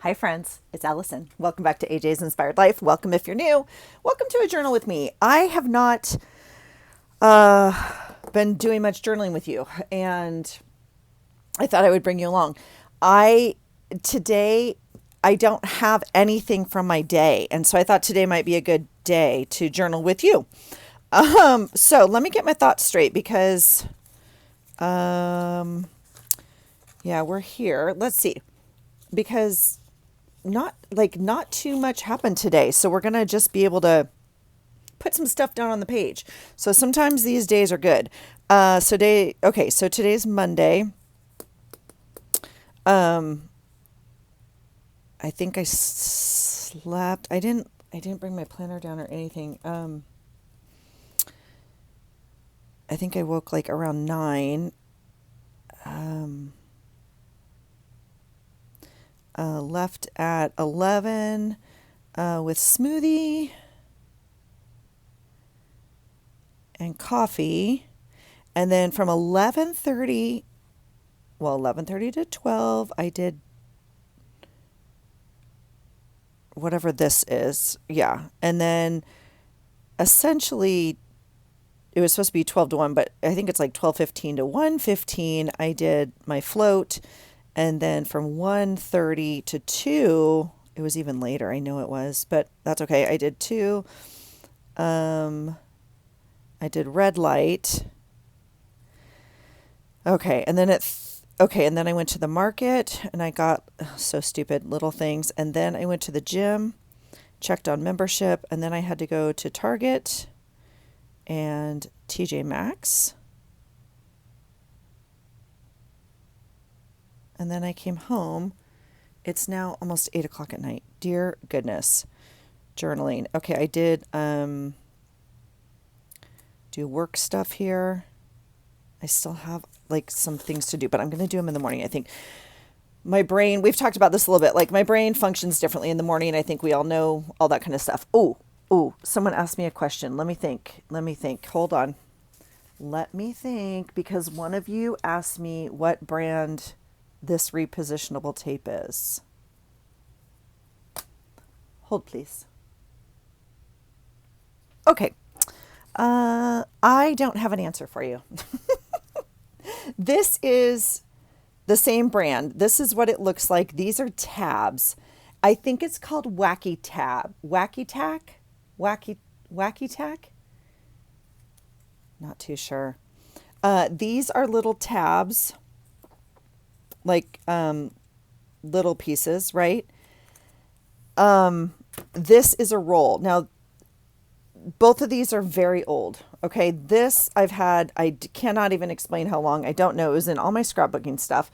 Hi friends, it's Allison. Welcome back to AJ's Inspired Life. Welcome if you're new. Welcome to a journal with me. I have not been doing much journaling with you, and I thought I would bring you along. I today I don't have anything from my day, and so I thought today might be a good day to journal with you. So let me get my thoughts straight because yeah, we're here. Let's see. Because not too much happened today. So we're going to just be able to put some stuff down on the page. So sometimes these days are good. So today's Monday. I think I slept. I didn't bring my planner down or anything. I think I woke like around 9. Left at 11 with smoothie and coffee. And then from 11:30 to 12, I did whatever this is. Yeah. And then essentially it was supposed to be 12 to 1, but I think it's like 12:15 to 1:15. I did my float. And then from 1:30 to 2, it was even later. I know it was, but that's okay. I did 2. I did red light. Okay, and then and then I went to the market and I got so stupid little things. And then I went to the gym, checked on membership, and then I had to go to Target and TJ Maxx. And then I came home. It's now almost 8 o'clock at night. Dear goodness. Journaling. Okay, I did do work stuff here. I still have like some things to do, but I'm going to do them in the morning. I think my brain, we've talked about this a little bit, like my brain functions differently in the morning. I think we all know all that kind of stuff. Oh, someone asked me a question. Let me think. Hold on. Let me think, because one of you asked me what brand this repositionable tape is. Hold, please. Okay. I don't have an answer for you. This is the same brand. This is what it looks like. These are tabs. I think it's called Wacky Tab. Wacky Tack? Wacky Tack? Not too sure. These are little tabs, like little pieces, right? This is a roll. Now, both of these are very old. Okay, this I've had, cannot even explain how long. I don't know. It was in all my scrapbooking stuff.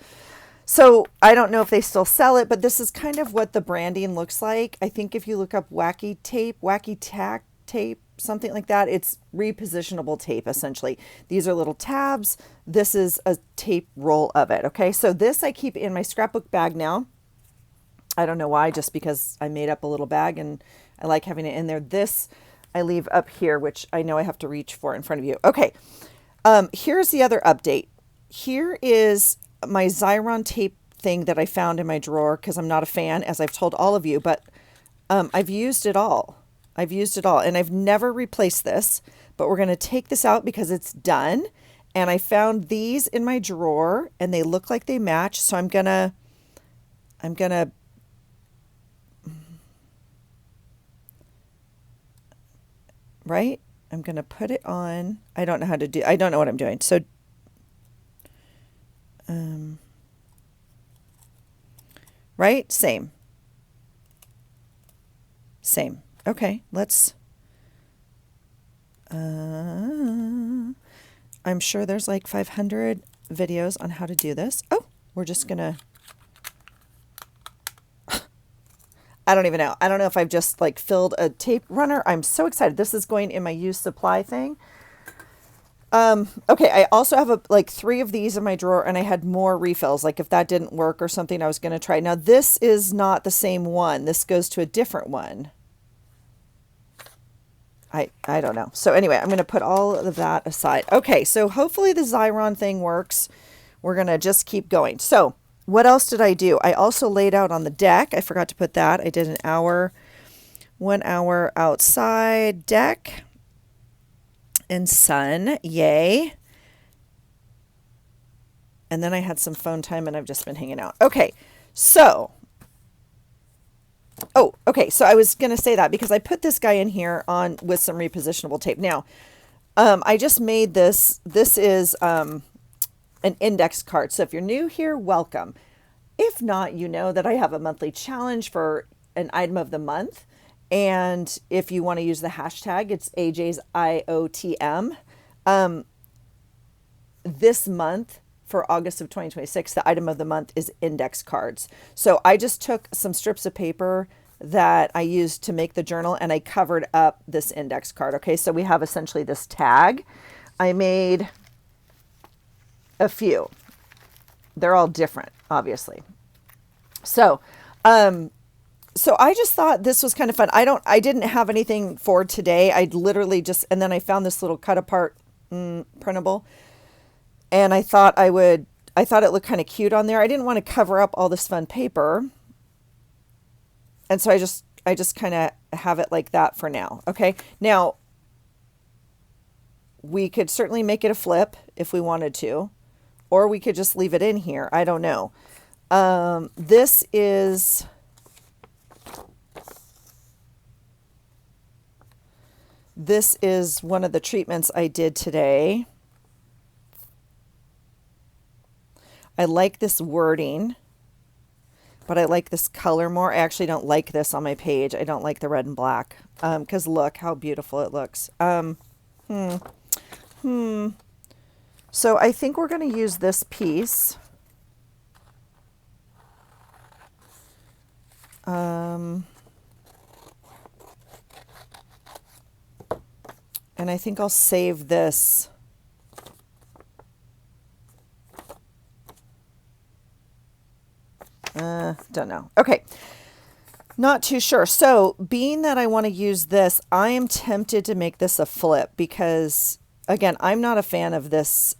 So I don't know if they still sell it, but this is kind of what the branding looks like. I think if you look up Wacky Tape, Wacky Tack tape, something like that, it's repositionable tape essentially. These are little tabs. This is a tape roll of it. Okay, so this I keep in my scrapbook bag now. I don't know why, just because I made up a little bag and I like having it in there. This I leave up here, which I know I have to reach for in front of you. Okay, here's the other update. Here is my Xyron tape thing that I found in my drawer because I'm not a fan, as I've told all of you, but I've used it all. And I've never replaced this, but we're going to take this out because it's done. And I found these in my drawer and they look like they match. So I'm going to right? I'm going to put it on. I don't know what I'm doing. So, right? Same. Okay, let's, I'm sure there's like 500 videos on how to do this. Oh, we're just going to, I don't even know. I don't know if I've just like filled a tape runner. I'm so excited. This is going in my used supply thing. Okay, I also have like 3 of these in my drawer and I had more refills. Like if that didn't work or something, I was going to try. Now this is not the same one. This goes to a different one. I don't know. So anyway, I'm going to put all of that aside. Okay, so hopefully the Xyron thing works. We're going to just keep going. So what else did I do? I also laid out on the deck. I forgot to put that. I did an hour, 1 hour outside deck and sun. Yay. And then I had some phone time and I've just been hanging out. Okay. So, so I was going to say that because I put this guy in here on with some repositionable tape. Now, I just made this. This is an index card. So if you're new here, welcome. If not, you know that I have a monthly challenge for an item of the month. And if you want to use the hashtag, it's AJ's IOTM. This month, for August of 2026, the item of the month is index cards. So I just took some strips of paper that I used to make the journal and I covered up this index card. Okay, so we have essentially this tag. I made a few. They're all different, obviously. So I just thought this was kind of fun. I didn't have anything for today. I literally just, and then I found this little cut apart printable. And I thought it looked kind of cute on there. I didn't want to cover up all this fun paper. And so I just kind of have it like that for now. Okay. Now we could certainly make it a flip if we wanted to, or we could just leave it in here. I don't know. This is one of the treatments I did today. I like this wording, but I like this color more. I actually don't like this on my page. I don't like the red and black because look how beautiful it looks. So I think we're going to use this piece. And I think I'll save this. Don't know. Okay. Not too sure. So being that I want to use this, I am tempted to make this a flip because, again, I'm not a fan of this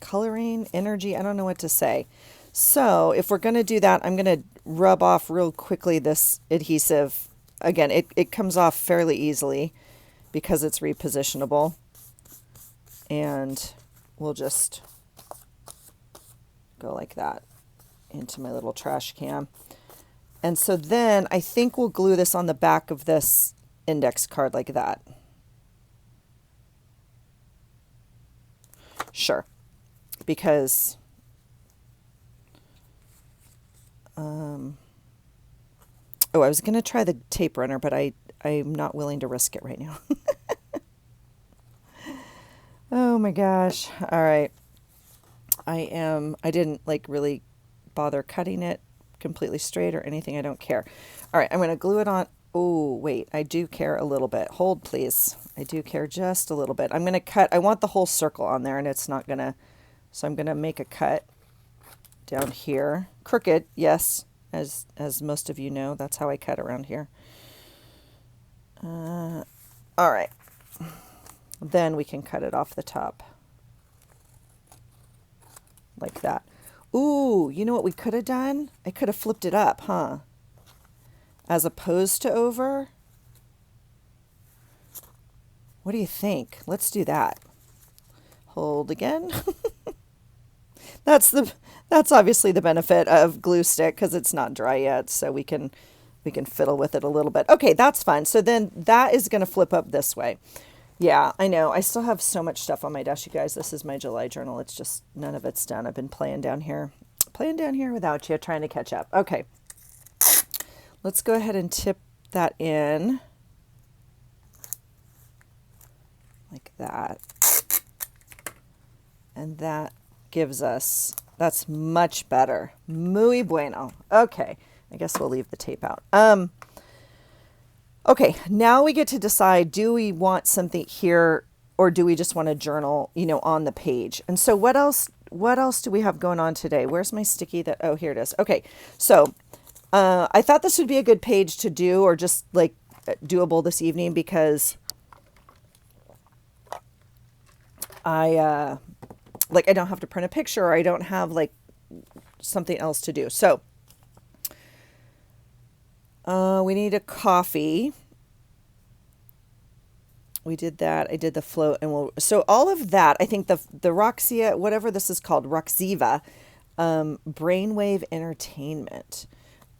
coloring, energy. I don't know what to say. So if we're going to do that, I'm going to rub off real quickly this adhesive. Again, it comes off fairly easily because it's repositionable. And we'll just go like that into my little trash can. And so then I think we'll glue this on the back of this index card like that. Sure. Because I was going to try the tape runner, but I'm not willing to risk it right now. Oh my gosh. All right. I didn't like really bother cutting it completely straight or anything. I don't care. All right. I'm going to glue it on. Oh, wait. I do care a little bit. Hold, please. I do care just a little bit. I'm going to cut. I want the whole circle on there and it's not going to. So I'm going to make a cut down here. Crooked. Yes. As most of you know, that's how I cut around here. All right. Then we can cut it off the top. Like that. Ooh, you know what we could have done? I could have flipped it up, huh? As opposed to over. What do you think? Let's do that. Hold again. That's obviously the benefit of glue stick because it's not dry yet, so we can fiddle with it a little bit. Okay, that's fun. So then that is going to flip up this way. Yeah, I know. I still have so much stuff on my desk, you guys. This is my July journal. It's just none of it's done. I've been playing down here without you, trying to catch up. Okay, let's go ahead and tip that in like that, and that gives us, that's much better. Muy bueno. Okay, I guess we'll leave the tape out. Okay, now we get to decide, do we want something here or do we just want a journal, on the page? And so what else do we have going on today? Where's my sticky oh, here it is. Okay, so I thought this would be a good page to do or just like doable this evening because like I don't have to print a picture, or I don't have like something else to do. So we need a coffee. We did that. I did the float, and so all of that. I think the Roxia, whatever this is called, Roxiva, brainwave entertainment.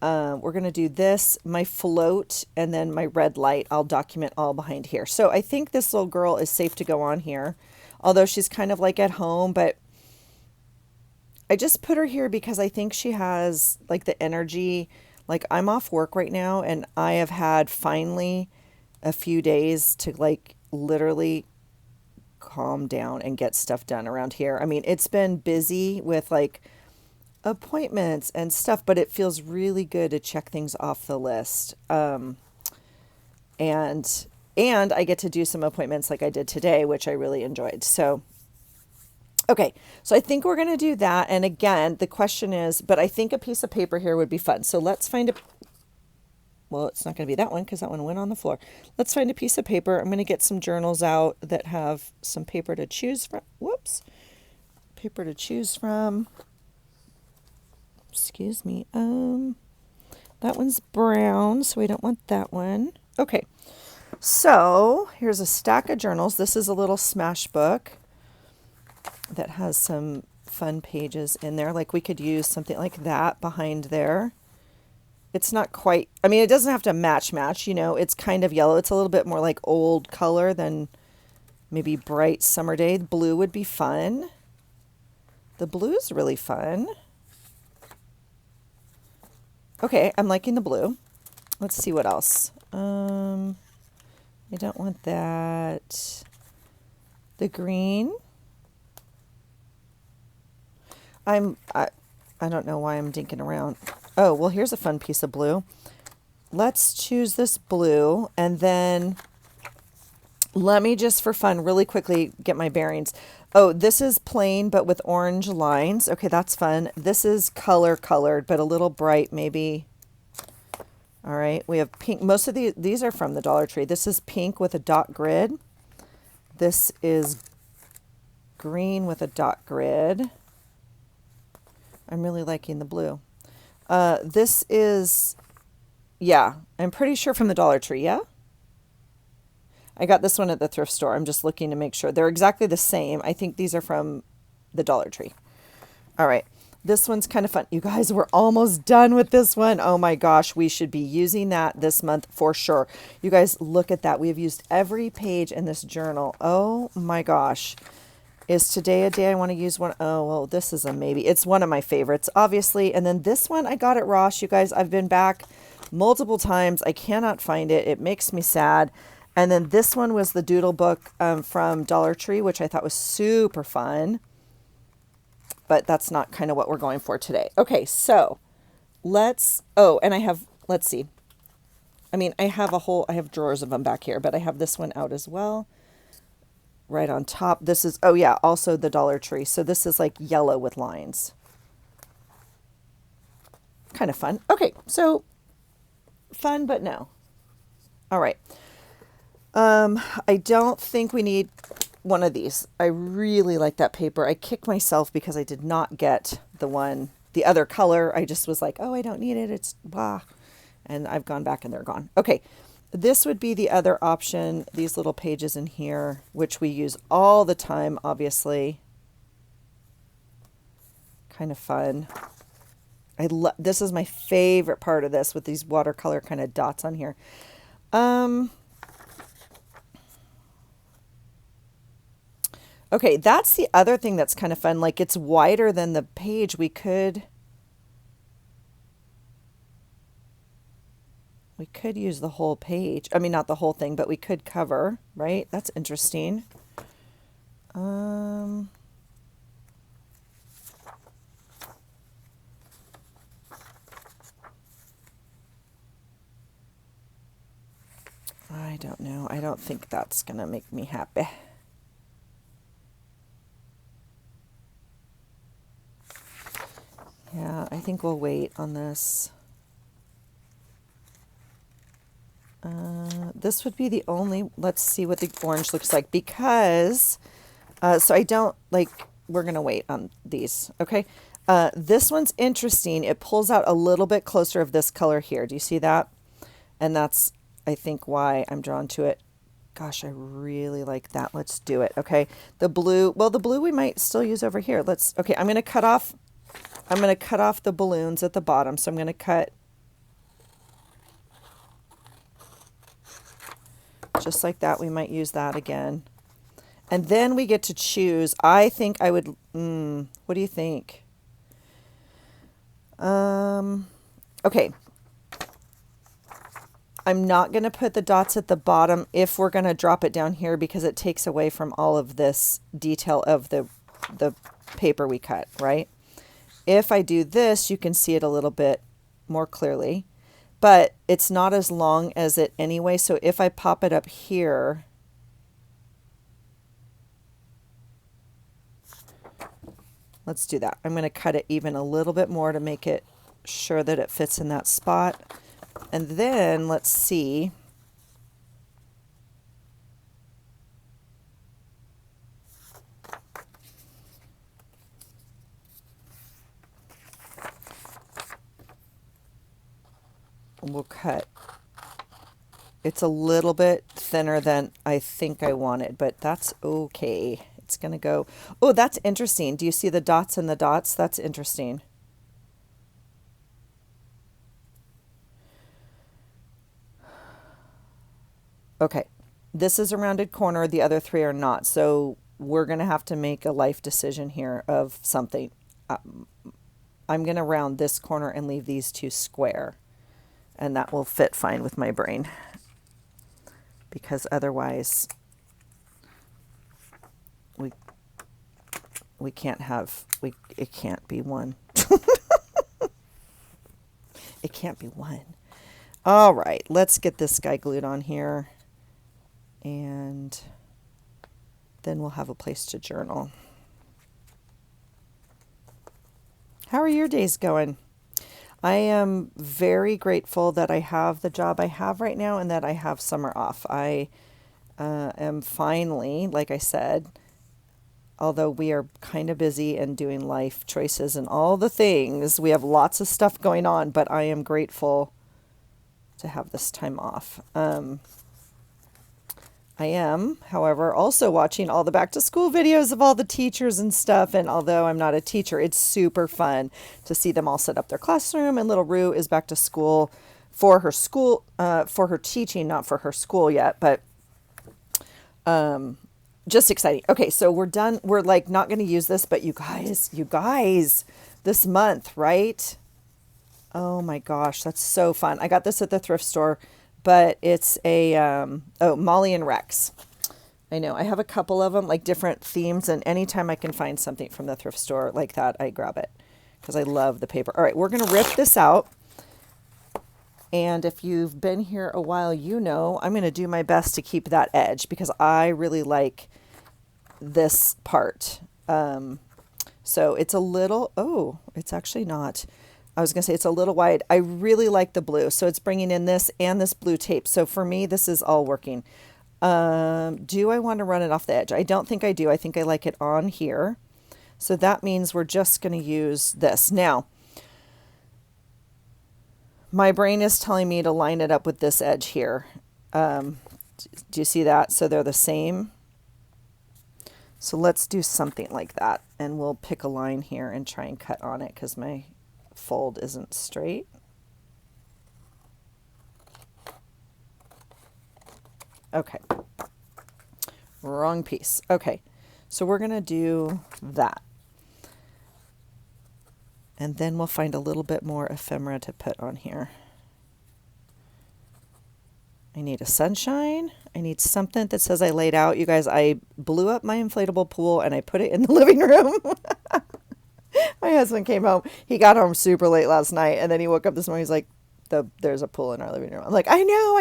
We're gonna do this, my float, and then my red light. I'll document all behind here. So I think this little girl is safe to go on here, although she's kind of like at home, but I just put her here because I think she has like the energy. Like I'm off work right now, and I have had finally a few days to like literally calm down and get stuff done around here. I mean, it's been busy with like appointments and stuff, but it feels really good to check things off the list. And I get to do some appointments like I did today, which I really enjoyed. So okay, so I think we're going to do that. And again, the question is, but I think a piece of paper here would be fun. So let's find a, well, it's not going to be that one because that one went on the floor. Let's find a piece of paper. I'm going to get some journals out that have some paper to choose from. Whoops. Paper to choose from. Excuse me. That one's brown, so we don't want that one. Okay. So here's a stack of journals. This is a little smash book that has some fun pages in there. Like we could use something like that behind there. It's not quite, I mean, it doesn't have to match, you know, it's kind of yellow. It's a little bit more like old color than maybe bright summer day. Blue would be fun. The blue is really fun. Okay, I'm liking the blue. Let's see what else. I don't want that. The green. I don't know why I'm dinking around. Oh, well, here's a fun piece of blue. Let's choose this blue, and then let me just for fun really quickly get my bearings. Oh, this is plain but with orange lines. Okay, that's fun. This is colored, but a little bright maybe. All right, we have pink. Most of these are from the Dollar Tree. This is pink with a dot grid. This is green with a dot grid. I'm really liking the blue. This is, yeah, I'm pretty sure from the Dollar Tree, yeah? I got this one at the thrift store. I'm just looking to make sure. They're exactly the same. I think these are from the Dollar Tree. All right. This one's kind of fun. You guys, we're almost done with this one. Oh my gosh, we should be using that this month for sure. You guys, look at that. We have used every page in this journal. Oh my gosh. Is today a day I want to use one? Oh, well, this is a maybe. It's one of my favorites, obviously. And then this one I got at Ross. You guys, I've been back multiple times. I cannot find it. It makes me sad. And then this one was the Doodle book from Dollar Tree, which I thought was super fun. But that's not kind of what we're going for today. Okay, so let's, oh, and I have, let's see. I mean, I have drawers of them back here, but I have this one out as well. Right on top. This is, oh yeah, also the Dollar Tree. So this is like yellow with lines. Kind of fun. Okay, so fun, but no. All right. I don't think we need one of these. I really like that paper. I kicked myself because I did not get the other color. I just was like, oh, I don't need it. It's blah. And I've gone back and they're gone. Okay. This would be the other option, these little pages in here, which we use all the time, obviously. Kind of fun. This is my favorite part of this with these watercolor kind of dots on here. Okay, that's the other thing that's kind of fun. Like it's wider than the page. We could use the whole page. I mean, not the whole thing, but we could cover, right? That's interesting. I don't know. I don't think that's going to make me happy. Yeah, I think we'll wait on this. This would be the only, let's see what the orange looks like because, so I don't like, we're going to wait on these. Okay. This one's interesting. It pulls out a little bit closer of this color here. Do you see that? And that's, I think, why I'm drawn to it. Gosh, I really like that. Let's do it. Okay. The blue, well, the blue we might still use over here. Okay, I'm going to cut off the balloons at the bottom. So I'm going to cut just like that. We might use that again. And then we get to choose. I think I would, what do you think? Okay. I'm not going to put the dots at the bottom if we're going to drop it down here because it takes away from all of this detail of the paper we cut, right? If I do this, you can see it a little bit more clearly, but it's not as long as it anyway. So if I pop it up here, let's do that. I'm going to cut it even a little bit more to make it sure that it fits in that spot. And then let's see. We'll cut. It's a little bit thinner than I think I wanted, but that's okay. It's going to go. Oh, that's interesting. Do you see the dots and the dots? That's interesting. Okay, this is a rounded corner. The other three are not. So we're going to have to make a life decision here of something. I'm going to round this corner and leave these two square. And that will fit fine with my brain. Because otherwise, we can't have, it can't be one. It can't be one. All right, let's get this guy glued on here. And then we'll have a place to journal. How are your days going? I am very grateful that I have the job I have right now and that I have summer off. I am finally, like I said, although we are kind of busy and doing life choices and all the things, we have lots of stuff going on, but I am grateful to have this time off. I am, however, also watching all the back to school videos of all the teachers and stuff. And although I'm not a teacher, it's super fun to see them all set up their classroom. And little Rue is back to school for her teaching, not for her school yet, but just exciting. Okay, so we're done. We're like not going to use this, but you guys, this month, right? Oh my gosh, that's so fun. I got this at the thrift store. But it's a, Molly and Rex. I know, I have a couple of them, like different themes, and anytime I can find something from the thrift store like that, I grab it because I love the paper. All right, we're going to rip this out. And if you've been here a while, you know I'm going to do my best to keep that edge because I really like this part. So it's a little, oh, it's actually not. I was going to say it's a little wide. I really like the blue. So it's bringing in this and this blue tape. So for me, this is all working. Do I want to run it off the edge? I don't think I do. I think I like it on here. So that means we're just going to use this. Now, my brain is telling me to line it up with this edge here. Do you see that? So they're the same. So let's do something like that. And we'll pick a line here and try and cut on it because my fold isn't straight. Okay. Wrong piece. Okay. So we're going to do that. And then we'll find a little bit more ephemera to put on here. I need a sunshine. I need something that says I laid out. You guys, I blew up my inflatable pool and I put it in the living room. My husband came home. He got home super late last night, and then he woke up this morning. He's like, there's a pool in our living room. I'm like, I know.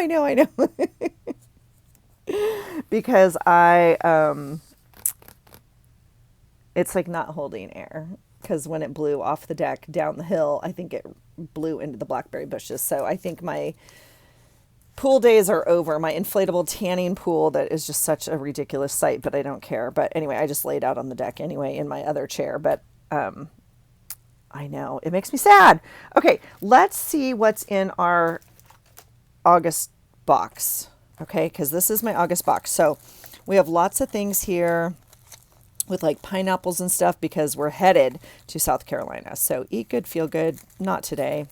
Because it's like not holding air. Because when it blew off the deck down the hill, I think it blew into the blackberry bushes. So I think my pool days are over. My inflatable tanning pool that is just such a ridiculous sight, but I don't care. But anyway, I just laid out on the deck anyway in my other chair. But I know it makes me sad. Okay, let's see what's in our August box. Okay, because this is my August box. So we have lots of things here with like pineapples and stuff because we're headed to South Carolina. So eat good, feel good. Not today.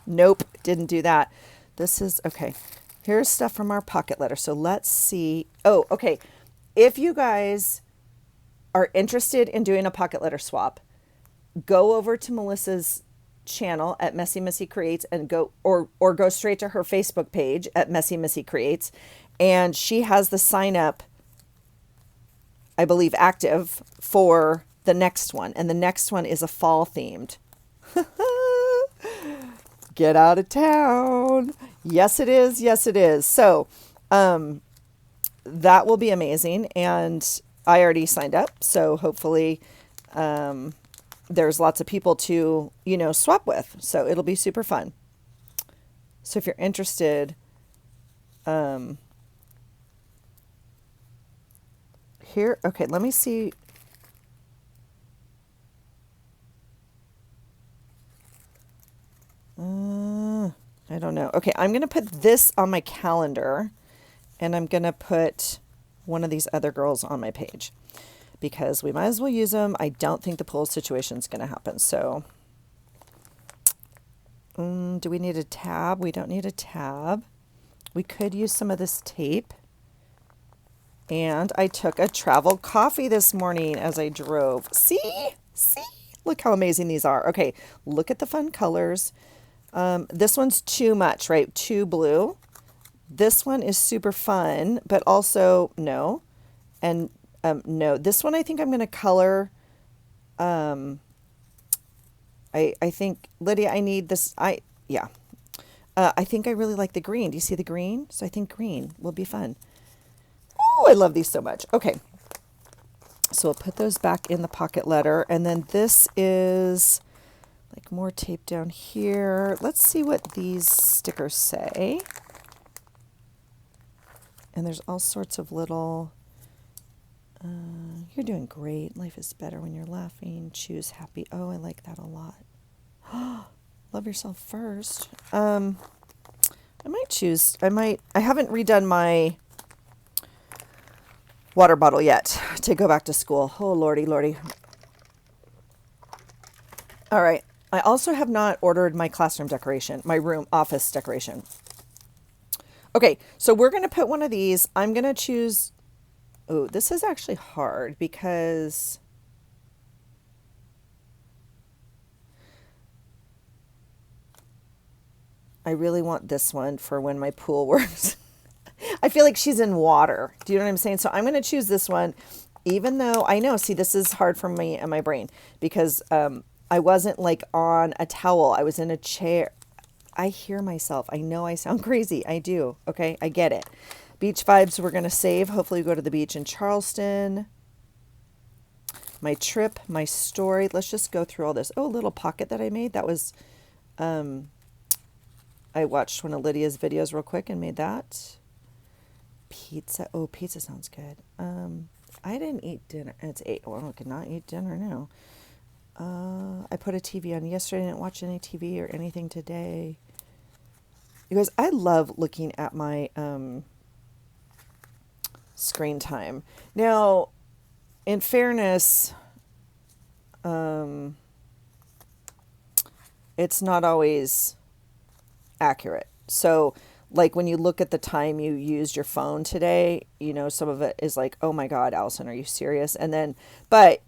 Nope, didn't do that. This is, okay, here's stuff from our pocket letter. So let's see. Oh, okay. If you guys are interested in doing a pocket letter swap, go over to Melissa's channel at Messy Missy Creates and go, or go straight to her Facebook page at Messy Missy Creates. And she has the sign up, I believe, active for the next one. And the next one is a fall themed. Get out of town. Yes, it is. Yes, it is. So that will be amazing. And I already signed up. So hopefully there's lots of people to, swap with. So it'll be super fun. So if you're interested, here, okay, let me see. I don't know. Okay, I'm going to put this on my calendar and I'm going to put one of these other girls on my page because we might as well use them. I don't think the pool situation is going to happen. So do we need a tab? We don't need a tab. We could use some of this tape. And I took a travel coffee this morning as I drove. See? Look how amazing these are. Okay, look at the fun colors. This one's too much, right? Too blue. This one is super fun, but also no. And no, this one I think I'm going to color. I think, Lydia, I need this. Yeah. I think I really like the green. Do you see the green? So I think green will be fun. Oh, I love these so much. Okay. So we'll put those back in the pocket letter. And then this is like more tape down here. Let's see what these stickers say. And there's all sorts of little, you're doing great. Life is better when you're laughing. Choose happy. Oh, I like that a lot. Love yourself first. I haven't redone my water bottle yet to go back to school. Oh, Lordy. All right. I also have not ordered my classroom decoration, my room office decoration. Okay, so we're going to put one of these. I'm going to choose, oh, this is actually hard because I really want this one for when my pool works. I feel like she's in water. Do you know what I'm saying? So I'm going to choose this one, even though I know, see, this is hard for me and my brain because I wasn't like on a towel. I was in a chair. I hear myself. I know I sound crazy. I do. Okay. I get it. Beach vibes we're going to save. Hopefully we go to the beach in Charleston. My trip, my story. Let's just go through all this. Oh, a little pocket that I made. That was, I watched one of Lydia's videos real quick and made that. Pizza. Oh, pizza sounds good. I didn't eat dinner. It's 8. Well, I cannot eat dinner now. I put a TV on yesterday. I didn't watch any TV or anything today. You guys, I love looking at my screen time. Now, in fairness, it's not always accurate. So, like when you look at the time you used your phone today, some of it is like, oh my God, Allison, are you serious? And then, but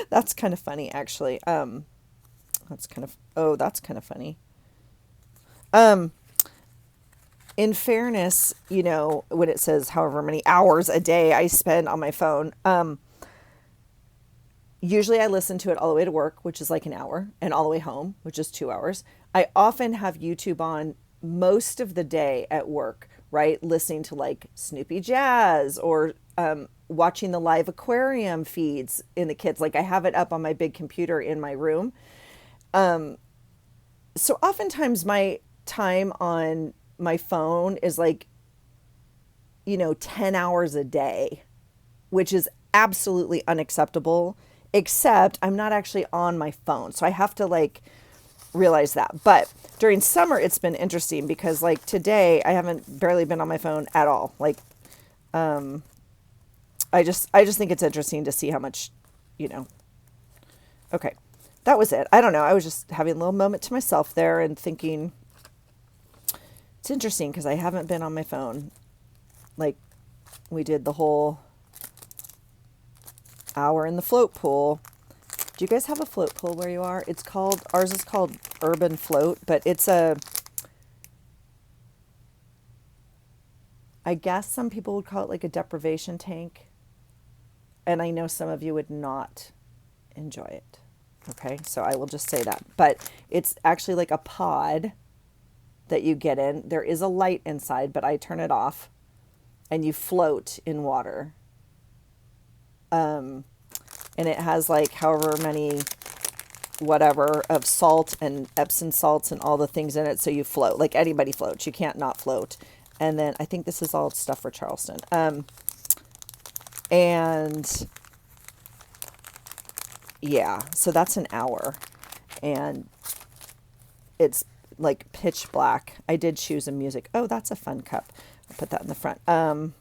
that's kind of funny, actually. That's kind of funny. In fairness, when it says however many hours a day I spend on my phone, usually I listen to it all the way to work, which is like an hour, and all the way home, which is 2 hours. I often have YouTube on most of the day at work, right? Listening to like Snoopy Jazz or watching the live aquarium feeds in the kids. Like I have it up on my big computer in my room. So oftentimes my time on my phone is like, 10 hours a day, which is absolutely unacceptable, except I'm not actually on my phone. So I have to like realize that. But during summer, it's been interesting because like today, I haven't barely been on my phone at all. Like, I just think it's interesting to see how much, you know. Okay. That was it. I don't know. I was just having a little moment to myself there and thinking it's interesting because I haven't been on my phone. Like we did the whole hour in the float pool. Do you guys have a float pool where you are? Ours is called Urban Float, but I guess some people would call it like a deprivation tank. And I know some of you would not enjoy it. Okay, so I will just say that. But it's actually like a pod that you get in. There is a light inside, but I turn it off and you float in water. And it has like however many whatever of salt and Epsom salts and all the things in it. So you float like anybody floats. You can't not float. And then I think this is all stuff for Charleston. And yeah, so that's an hour. And it's like pitch black. I did choose a music. Oh, that's a fun cup. I'll put that in the front. I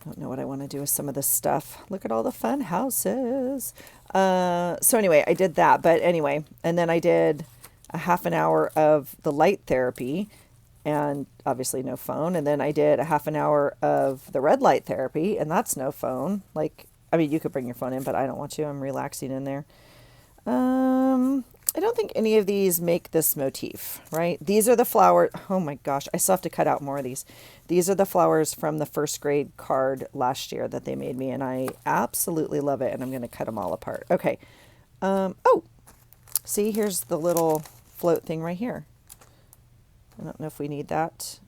don't know what I want to do with some of this stuff. Look at all the fun houses. So anyway, I did that. But anyway, and then I did a half an hour of the light therapy and obviously no phone. And then I did a half an hour of the red light therapy and that's no phone. Like, I mean, you could bring your phone in, but I don't want to. I'm relaxing in there. I don't think any of these make this motif, right? These are the flowers. Oh my gosh, I still have to cut out more of these. These are the flowers from the first grade card last year that they made me, and I absolutely love it, and I'm going to cut them all apart. Okay. Oh, see, here's the little float thing right here. I don't know if we need that.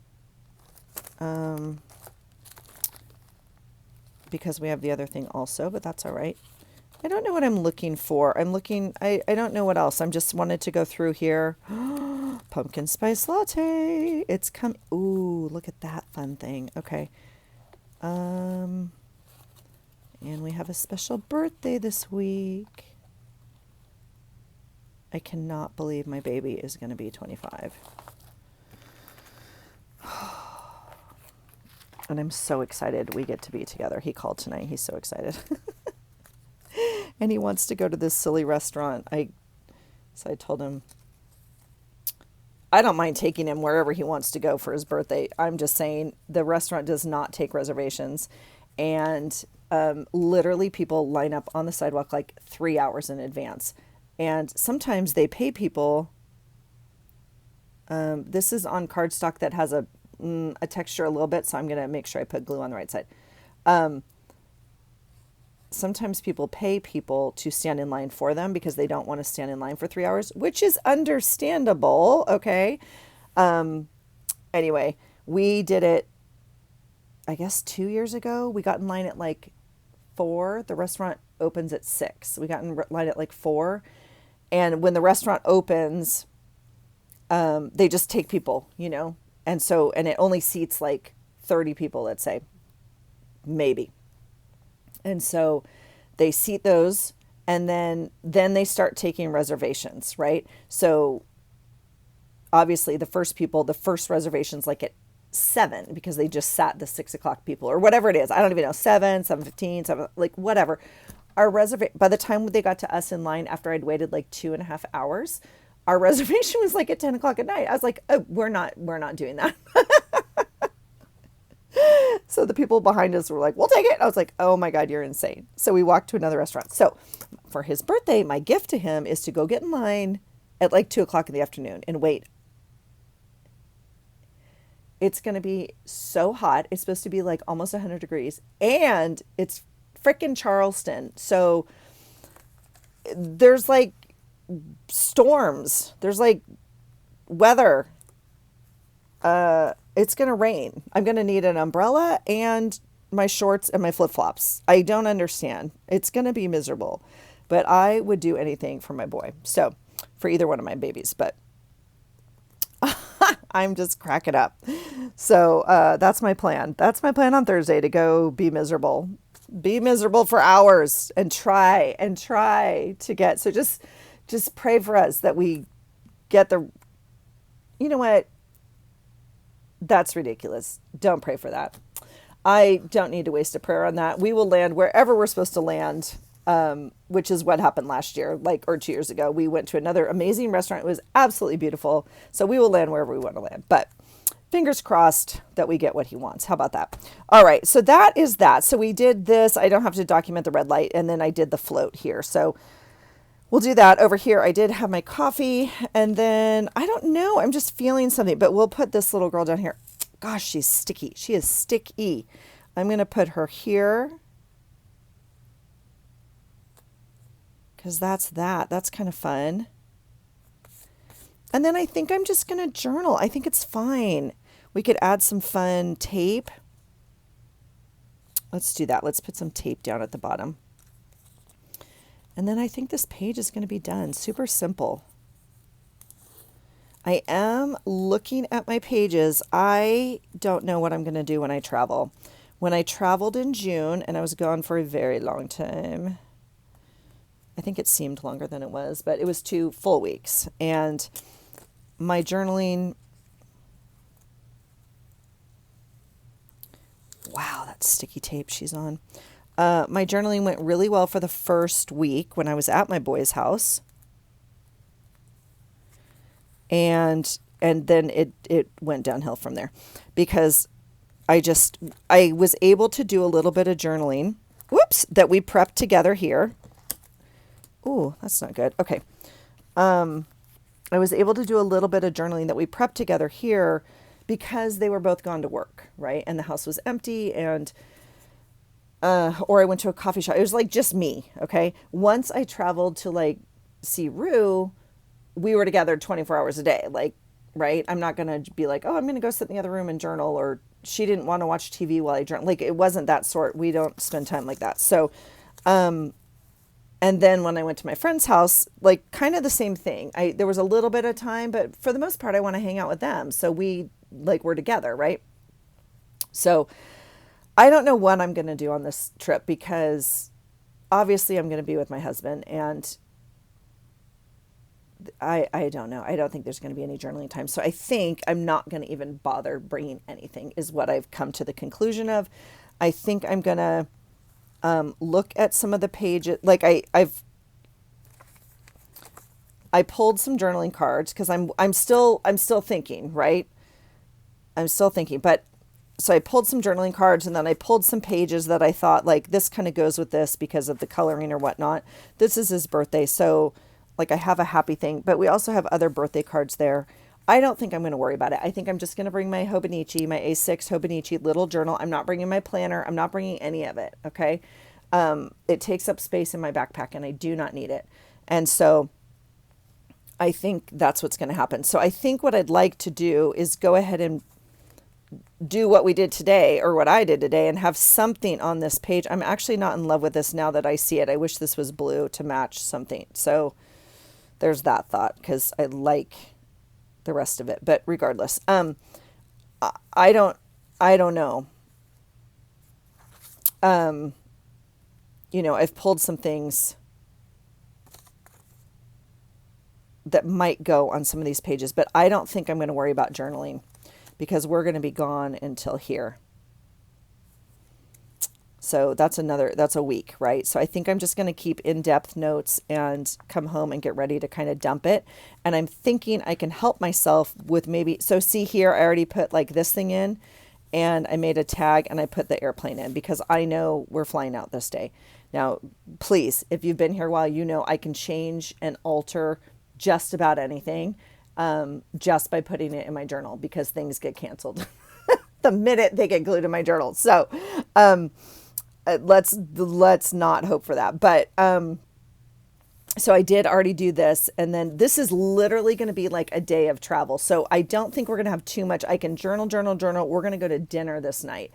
Because we have the other thing also, but that's all right. I don't know what I'm looking for. I don't know what else. I'm just wanted to go through here. Pumpkin spice latte. It's come. Ooh, look at that fun thing. Okay. And we have a special birthday this week. I cannot believe my baby is going to be 25. And I'm so excited we get to be together. He called tonight. He's so excited. And he wants to go to this silly restaurant. So I told him, I don't mind taking him wherever he wants to go for his birthday. I'm just saying the restaurant does not take reservations. And literally people line up on the sidewalk like 3 hours in advance. And sometimes they pay people. This is on cardstock that has a texture a little bit. So I'm going to make sure I put glue on the right side. Sometimes people pay people to stand in line for them because they don't want to stand in line for 3 hours, which is understandable. Okay. Anyway, we did it, I guess 2 years ago. We got in line at like 4. The restaurant opens at 6. We got in line at like 4. And when the restaurant opens, they just take people, and it only seats like 30 people, let's say, maybe. And so they seat those and then they start taking reservations, right? So obviously the first reservation's like at 7 because they just sat the 6 o'clock people or whatever it is. I don't even know, 7:15, 7, like whatever. By the time they got to us in line after I'd waited like 2.5 hours, our reservation was like at 10 o'clock at night. I was like, oh, we're not doing that. So the people behind us were like, we'll take it. I was like, oh my God, you're insane. So we walked to another restaurant. So for his birthday, my gift to him is to go get in line at like 2 o'clock in the afternoon and wait. It's going to be so hot. It's supposed to be like almost 100 degrees and it's frickin' Charleston. So there's like storms. There's like weather. It's going to rain. I'm going to need an umbrella and my shorts and my flip-flops. I don't understand. It's going to be miserable. but I would do anything for my boy. So for either one of my babies, but I'm just cracking up. So that's my plan. That's my plan on Thursday, to go be miserable for hours and try to get, so just pray for us that we get the, you know what? That's ridiculous. Don't pray for that. I don't need to waste a prayer on that. We will land wherever we're supposed to land, which is what happened last year, or 2 years ago. We went to another amazing restaurant. It was absolutely beautiful. So we will land wherever we want to land. But fingers crossed that we get what he wants. How about that? All right. So that is that. So we did this. I don't have to document the red light. And then I did the float here. So we'll do that over here. I did have my coffee, and then I don't know. I'm just feeling something, but we'll put this little girl down here. Gosh, she's sticky. She is sticky. I'm going to put her here because that's that. That's kind of fun. And then I think I'm just going to journal. I think it's fine. We could add some fun tape. Let's do that. Let's put some tape down at the bottom. And then I think this page is going to be done. Super simple. I am looking at my pages. I don't know what I'm going to do when I travel. When I traveled in June, and I was gone for a very long time, I think it seemed longer than it was, but it was 2 full weeks. And my journaling, wow, that sticky tape she's on. My journaling went really well for the first week when I was at my boy's house. And then it went downhill from there, because I was able to do a little bit of journaling, that we prepped together here. Ooh, that's not good. Okay. I was able to do a little bit of journaling that we prepped together here because they were both gone to work, right? And the house was empty, and or I went to a coffee shop. It was like just me, okay? Once I traveled to see Rue, we were together 24 hours a day, right? I'm not going to be like, oh, I'm going to go sit in the other room and journal, or she didn't want to watch TV while I journal. It wasn't that sort. We don't spend time like that. So, and then when I went to my friend's house, kind of the same thing. There was a little bit of time, but for the most part, I want to hang out with them. So we we're together, right? So I don't know what I'm going to do on this trip, because obviously I'm going to be with my husband, and I don't know. I don't think there's going to be any journaling time. So I think I'm not going to even bother bringing anything, is what I've come to the conclusion of. I think I'm going to look at some of the pages. I pulled some journaling cards because I'm still thinking, right? I'm still thinking, but so I pulled some journaling cards, and then I pulled some pages that I thought this kind of goes with this because of the coloring or whatnot. This is his birthday. So I have a happy thing, but we also have other birthday cards there. I don't think I'm going to worry about it. I think I'm just going to bring my Hobonichi, my A6 Hobonichi little journal. I'm not bringing my planner. I'm not bringing any of it. Okay. It takes up space in my backpack, and I do not need it. And so I think that's what's going to happen. So I think what I'd like to do is go ahead and do what we did today, or what I did today, and have something on this page. I'm actually not in love with this now that I see it. I wish this was blue to match something. So there's that thought, because I like the rest of it. But regardless, I don't know. I've pulled some things that might go on some of these pages, but I don't think I'm going to worry about journaling, because we're going to be gone until here. So that's a week, right? So I think I'm just going to keep in-depth notes and come home and get ready to kind of dump it. And I'm thinking I can help myself with so see here, I already put this thing in, and I made a tag, and I put the airplane in, because I know we're flying out this day. Now, please, if you've been here a while, I can change and alter just about anything, just by putting it in my journal, because things get canceled the minute they get glued in my journal. So, let's not hope for that. But, so I did already do this, and then this is literally going to be a day of travel. So I don't think we're going to have too much. I can journal. We're going to go to dinner this night.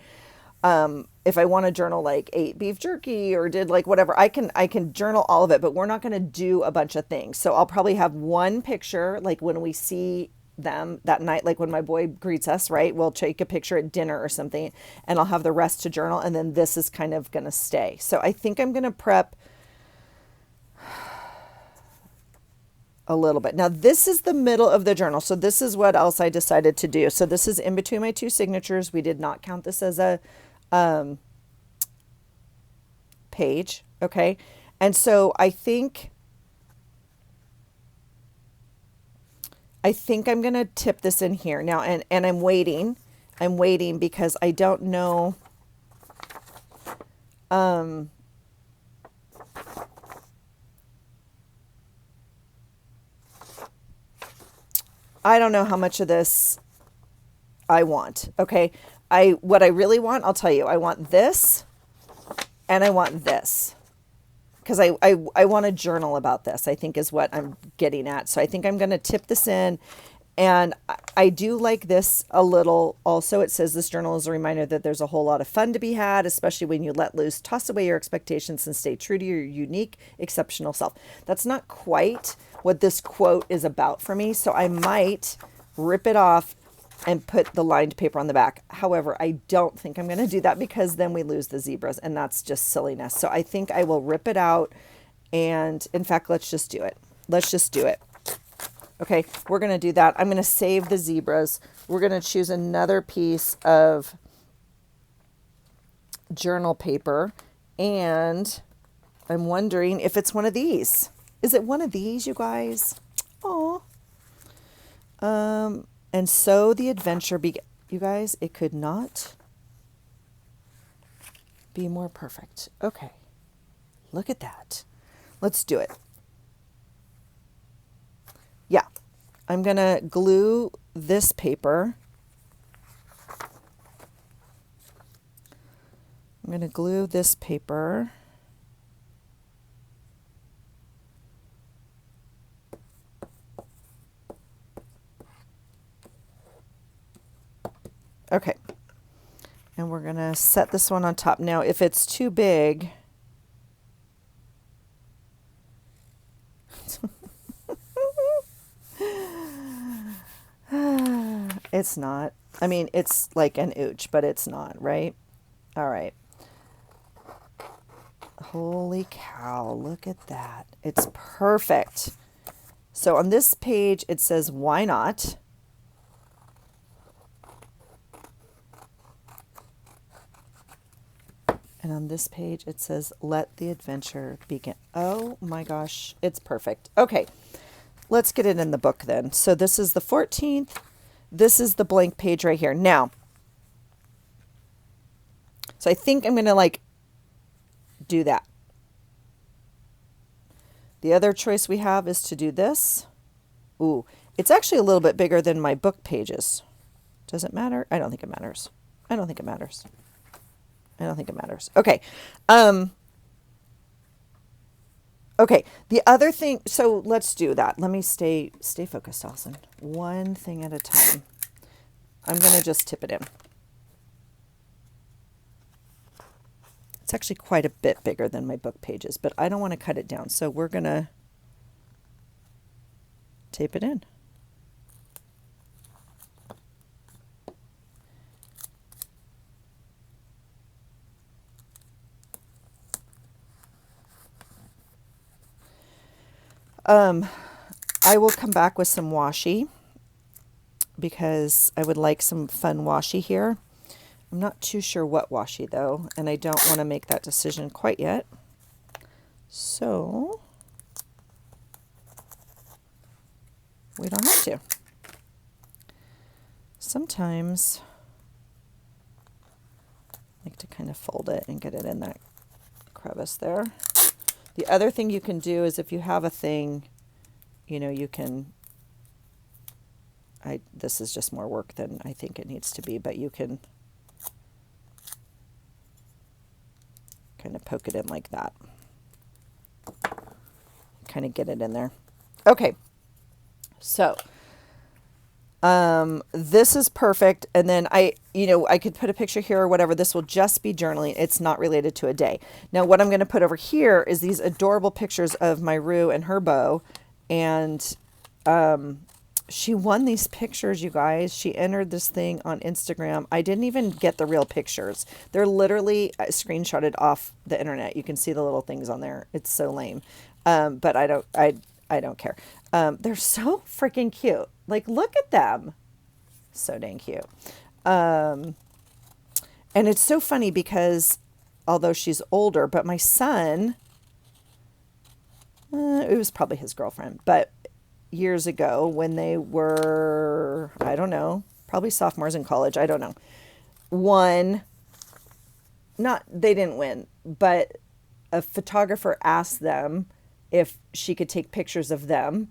If I want to journal like ate beef jerky or did like whatever, I can journal all of it, but we're not going to do a bunch of things. So I'll probably have one picture like when we see them that night, like when my boy greets us, right? We'll take a picture at dinner or something, and I'll have the rest to journal, and then this is kind of going to stay. So I think I'm going to prep a little bit. Now this is the middle of the journal. So this is what else I decided to do. So this is in between my two signatures. We did not count this as a page. Okay. And so I think I'm going to tip this in here now. And I'm waiting because I don't know. I don't know how much of this I want. Okay. What I really want, I'll tell you, I want this and I want this because I want to journal about this, I think is what I'm getting at. So I think I'm going to tip this in, and I do like this a little. Also, it says this journal is a reminder that there's a whole lot of fun to be had, especially when you let loose, toss away your expectations and stay true to your unique, exceptional self. That's not quite what this quote is about for me. So I might rip it off and put the lined paper on the back. However, I don't think I'm going to do that because then we lose the zebras and that's just silliness. So I think I will rip it out, and in fact, let's just do it. Let's just do it. Okay, we're going to do that. I'm going to save the zebras. We're going to choose another piece of journal paper, and I'm wondering if it's one of these. Is it one of these, you guys? Oh. And so the adventure began. You guys, it could not be more perfect. Okay. Look at that. Let's do it. Yeah. I'm going to glue this paper. I'm going to glue this paper. Okay. And we're going to set this one on top. Now, if it's too big, it's not. I mean, it's like an ooch, but it's not, right? All right. Holy cow, look at that. It's perfect. So on this page, it says, why not? And on this page, it says, let the adventure begin. Oh my gosh, it's perfect. Okay, let's get it in the book then. So this is the 14th. This is the blank page right here. Now, so I think I'm going to like do that. The other choice we have is to do this. Ooh, it's actually a little bit bigger than my book pages. Does it matter? I don't think it matters. I don't think it matters. I don't think it matters. Okay. Okay. The other thing, so let's do that. Let me stay focused, Dawson. One thing at a time. I'm going to just tip it in. It's actually quite a bit bigger than my book pages, but I don't want to cut it down. So we're going to tape it in. I will come back with some washi because I would like some fun washi here. I'm not too sure what washi though, and I don't want to make that decision quite yet. So we don't have to. Sometimes I like to kind of fold it and get it in that crevice there. The other thing you can do is if you have a thing, you know, you can, this is just more work than I think it needs to be, but you can kind of poke it in like that. Kind of get it in there. Okay. So This is perfect. And then I could put a picture here or whatever. This will just be journaling. It's not related to a day. Now, what I'm going to put over here is these adorable pictures of my Rue and her beau. And she won these pictures, you guys. She entered this thing on Instagram. I didn't even get the real pictures. They're literally screenshotted off the internet. You can see the little things on there. It's so lame. But I don't care. They're so freaking cute. Like, look at them. So dang cute. And it's so funny because although she's older, but my son, it was probably his girlfriend, but years ago when they were, I don't know, probably sophomores in college, I don't know, won, not, they didn't win, but a photographer asked them if she could take pictures of them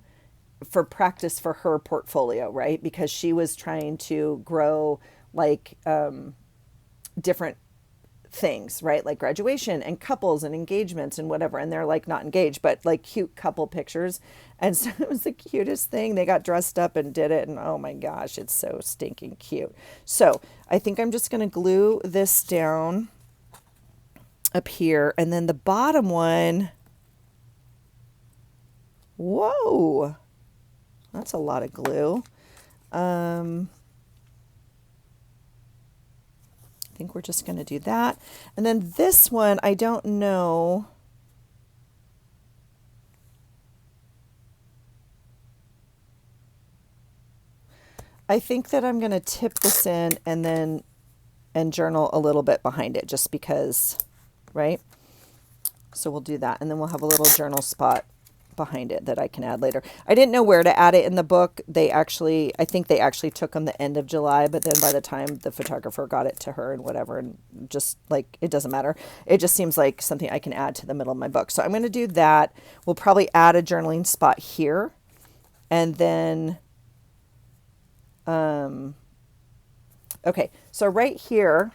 for practice for her portfolio, right? Because she was trying to grow like different things, right? Like graduation and couples and engagements and whatever. And they're like not engaged, but like cute couple pictures. And so it was the cutest thing. They got dressed up and did it. And oh my gosh, it's so stinking cute. So I think I'm just going to glue this down up here. And then the bottom one, whoa, that's a lot of glue. I think we're just going to do that. And then this one, I don't know. I think that I'm going to tip this in and journal a little bit behind it just because, right? So we'll do that. And then we'll have a little journal spot behind it that I can add later. I didn't know where to add it in the book. I think they actually took them the end of July, but then by the time the photographer got it to her and whatever, and just like, it doesn't matter. It just seems like something I can add to the middle of my book. So I'm going to do that. We'll probably add a journaling spot here. And then, okay. So right here,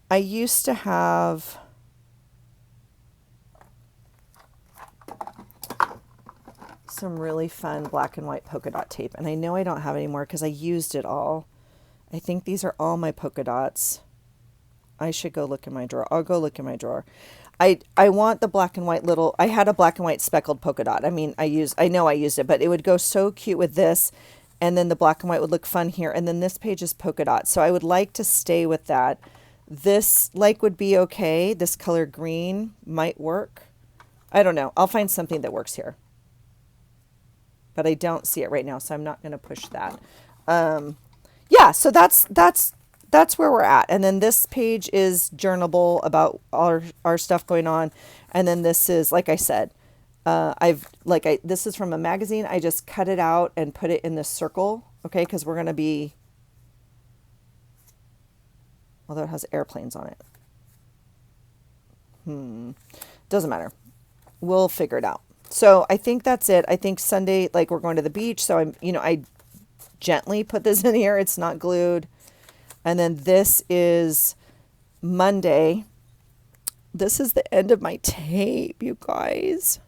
I used to have some really fun black and white polka dot tape. And I know I don't have any more because I used it all. I think these are all my polka dots. I should go look in my drawer. I'll go look in my drawer. I want the black and white little, I had a black and white speckled polka dot. I mean, I know I used it, but it would go so cute with this. And then the black and white would look fun here. And then this page is polka dot. So I would like to stay with that. This like would be okay. This color green might work. I don't know. I'll find something that works here. But I don't see it right now, so I'm not going to push that. Yeah, so that's where we're at. And then this page is journalable about our stuff going on. And then this is, like I said, this is from a magazine. I just cut it out and put it in this circle, okay? Because we're going to be, although it has airplanes on it. Doesn't matter. We'll figure it out. So I think that's it. I think Sunday, like we're going to the beach. So I gently put this in here. It's not glued. And then this is Monday. This is the end of my tape, you guys.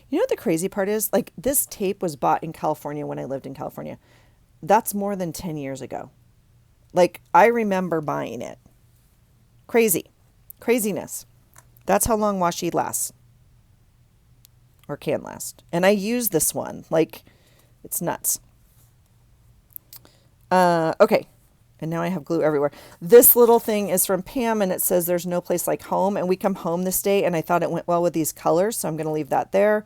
You know what the crazy part is? Like this tape was bought in California when I lived in California. That's more than 10 years ago. Like I remember buying it. Craziness. That's how long washi lasts or can last. And I use this one. Like it's nuts. Okay. And now I have glue everywhere. This little thing is from Pam and it says there's no place like home. And we come home this day and I thought it went well with these colors. So I'm going to leave that there.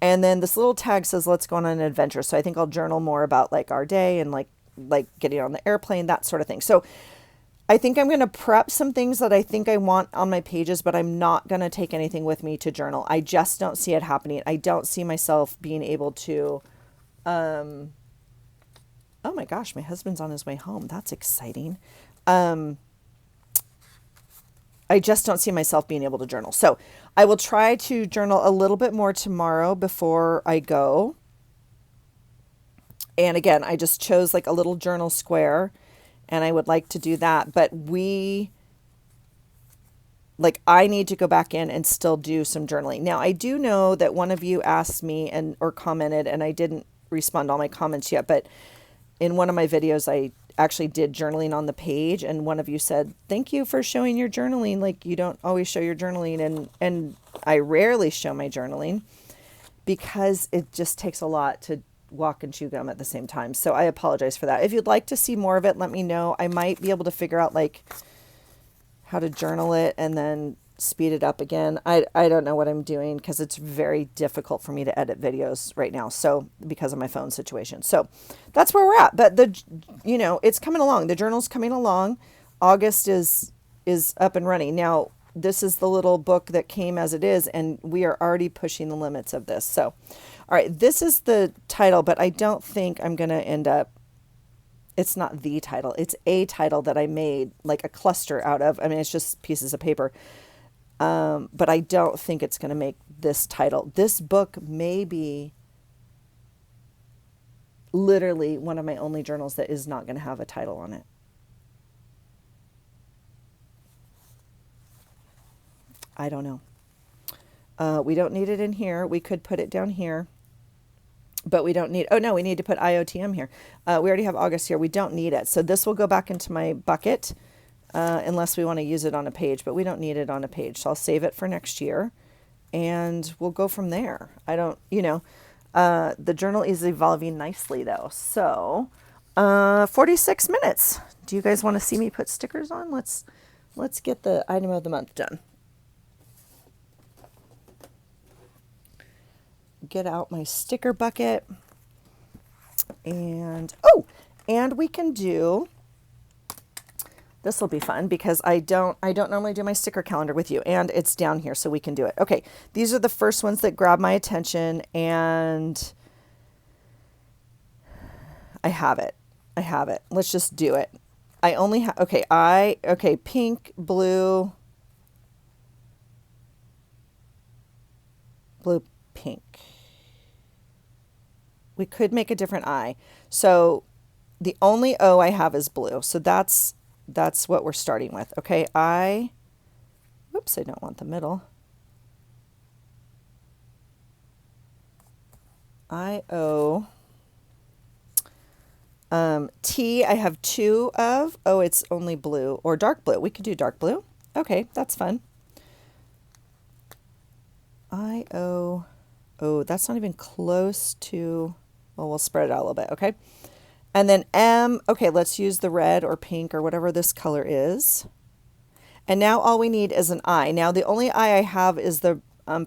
And then this little tag says, let's go on an adventure. So I think I'll journal more about like our day and like getting on the airplane, that sort of thing. So I think I'm going to prep some things that I think I want on my pages, but I'm not going to take anything with me to journal. I just don't see it happening. I don't see myself being able to, oh my gosh, my husband's on his way home. That's exciting. I just don't see myself being able to journal. So I will try to journal a little bit more tomorrow before I go. And again, I just chose like a little journal square and I would like to do that. But like I need to go back in and still do some journaling. Now, I do know that one of you asked me and or commented, and I didn't respond to all my comments yet, but in one of my videos, I actually did journaling on the page, and one of you said, "Thank you for showing your journaling. Like you don't always show your journaling," and I rarely show my journaling because it just takes a lot to walk and chew gum at the same time. So I apologize for that. If you'd like to see more of it, let me know. I might be able to figure out like how to journal it and then speed it up again. I don't know what I'm doing because it's very difficult for me to edit videos right now. So because of my phone situation. So that's where we're at. But it's coming along. The journal's coming along. August is up and running. Now, this is the little book that came as it is, and we are already pushing the limits of this. So, all right, this is the title, but I don't think I'm going to end up, it's not the title. It's a title that I made like a cluster out of. I mean, it's just pieces of paper. But I don't think it's going to make this title. This book may be literally one of my only journals that is not going to have a title on it. I don't know. We don't need it in here. We could put it down here, but we don't need, oh no, we need to put IOTM here. We already have August here. We don't need it. So this will go back into my bucket. Unless we want to use it on a page, but we don't need it on a page. So I'll save it for next year and we'll go from there. The journal is evolving nicely though. So, 46 minutes. Do you guys want to see me put stickers on? Let's get the item of the month done. Get out my sticker bucket and we can do, this will be fun because I don't normally do my sticker calendar with you, and it's down here so we can do it. Okay, these are the first ones that grab my attention, and I have it. Let's just do it. I only have, pink, blue, pink. We could make a different eye. So the only O I have is blue. So that's what we're starting with. Okay, I don't want the middle. I-O. T, I have two of. Oh, it's only blue or dark blue. We could do dark blue. Okay, that's fun. I-O. Oh, that's not even close to, well, we'll spread it out a little bit, okay? And then M, okay, let's use the red or pink or whatever this color is. And now all we need is an I. Now the only I have is the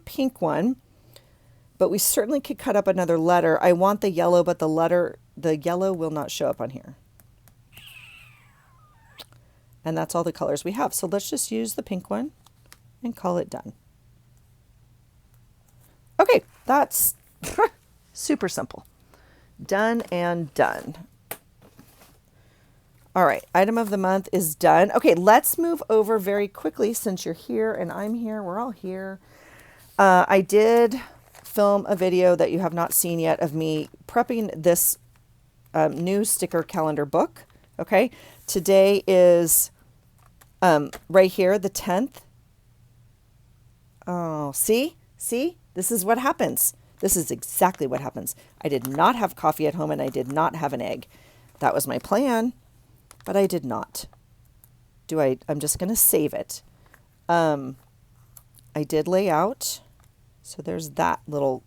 pink one, but we certainly could cut up another letter. I want the yellow, but the yellow will not show up on here. And that's all the colors we have. So let's just use the pink one and call it done. Okay, that's super simple. Done and done. All right, item of the month is done. Okay, let's move over very quickly since you're here and I'm here. We're all here. I did film a video that you have not seen yet of me prepping this new sticker calendar book. Okay, today is right here, the 10th. Oh, see? This is what happens. This is exactly what happens. I did not have coffee at home and I did not have an egg. That was my plan, but I did not. I'm just going to save it. I did lay out. So there's that little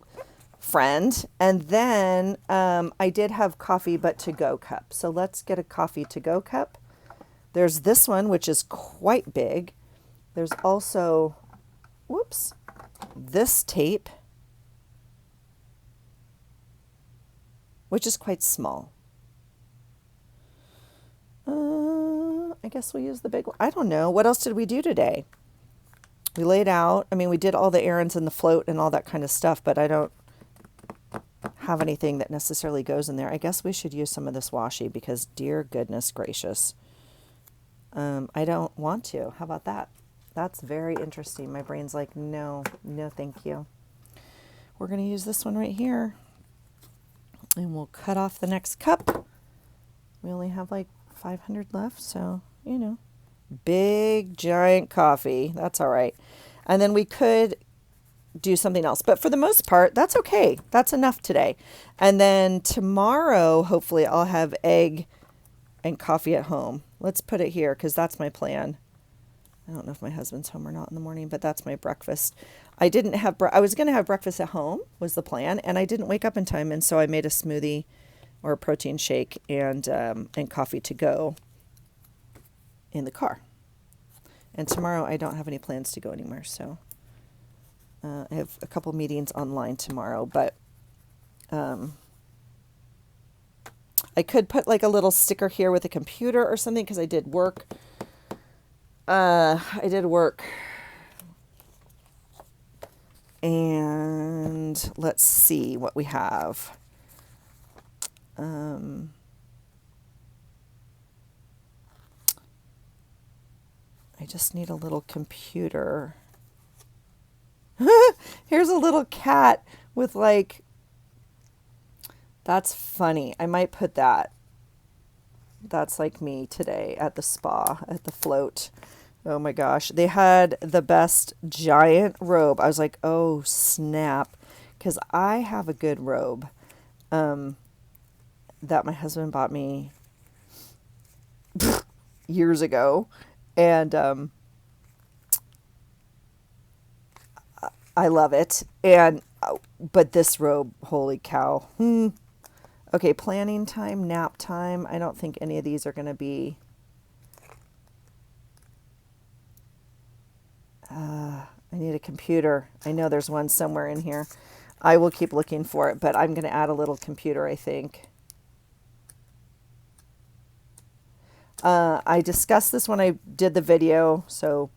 friend. And then I did have coffee, but to-go cup. So let's get a coffee to-go cup. There's this one, which is quite big. There's also, this tape, which is quite small. I guess we'll use the big one. I don't know. What else did we do today? We laid out. I mean, we did all the errands and the float and all that kind of stuff, but I don't have anything that necessarily goes in there. I guess we should use some of this washi because, dear goodness gracious, I don't want to. How about that? That's very interesting. My brain's like, no, thank you. We're going to use this one right here. And we'll cut off the next cup. We only have like 500 left, so, Big, giant coffee. That's all right. And then we could do something else. But for the most part, that's okay. That's enough today. And then tomorrow, hopefully, I'll have egg and coffee at home. Let's put it here because that's my plan. I don't know if my husband's home or not in the morning, but that's my breakfast. I didn't have, I was going to have breakfast at home was the plan, and I didn't wake up in time. And so I made a smoothie or a protein shake and coffee to go in the car. And tomorrow I don't have any plans to go anywhere. So I have a couple meetings online tomorrow, but I could put like a little sticker here with a computer or something because I did work. And let's see what we have. I just need a little computer. Here's a little cat with like, that's funny. I might put that. That's like me today at the spa, at the float. Oh my gosh. They had the best giant robe. I was like, oh snap. Because I have a good robe that my husband bought me years ago. And I love it. But this robe, holy cow. Okay, planning time, nap time. I don't think any of these are going to be. I need a computer. I know there's one somewhere in here. I will keep looking for it, but I'm going to add a little computer, I think. I discussed this when I did the video, so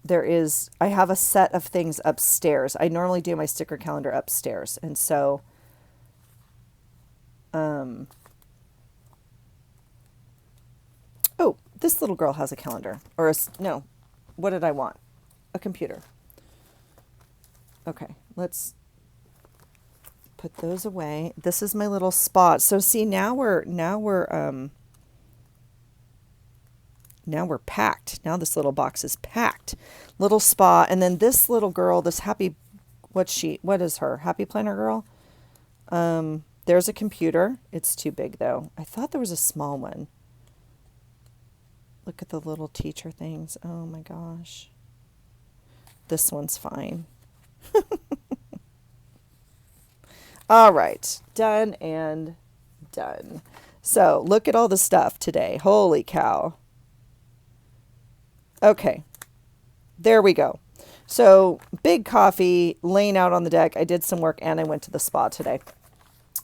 I have a set of things upstairs. I normally do my sticker calendar upstairs, and so oh, this little girl has a calendar. No, what did I want? A computer. Okay, let's put those away. This is my little spot. So see, now we're packed. Now this little box is packed. Little spa. And then this little girl, this what is her? Happy Planner girl? There's a computer. It's too big though. I thought there was a small one. Look at the little teacher things. Oh my gosh. This one's fine. All right. Done and done. So look at all the stuff today. Holy cow. Okay. There we go. So big coffee, laying out on the deck. I did some work and I went to the spa today.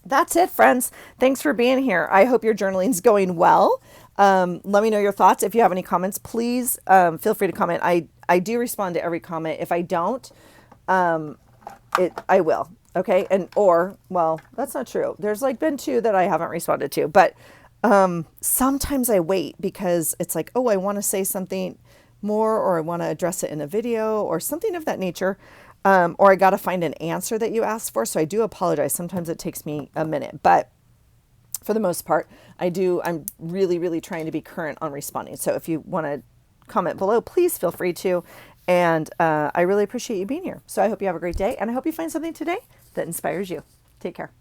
That's it, friends. Thanks for being here. I hope your journaling's going well. Let me know your thoughts. If you have any comments, please feel free to comment. I do respond to every comment. If I don't, I will. Okay. Well, that's not true. There's like been 2 that I haven't responded to, but sometimes I wait because it's like, oh, I want to say something more, or I want to address it in a video or something of that nature. Or I got to find an answer that you asked for. So I do apologize. Sometimes it takes me a minute, but for the most part, I'm really, really trying to be current on responding. So if you want to comment below, please feel free to. And I really appreciate you being here. So I hope you have a great day, and I hope you find something today that inspires you. Take care.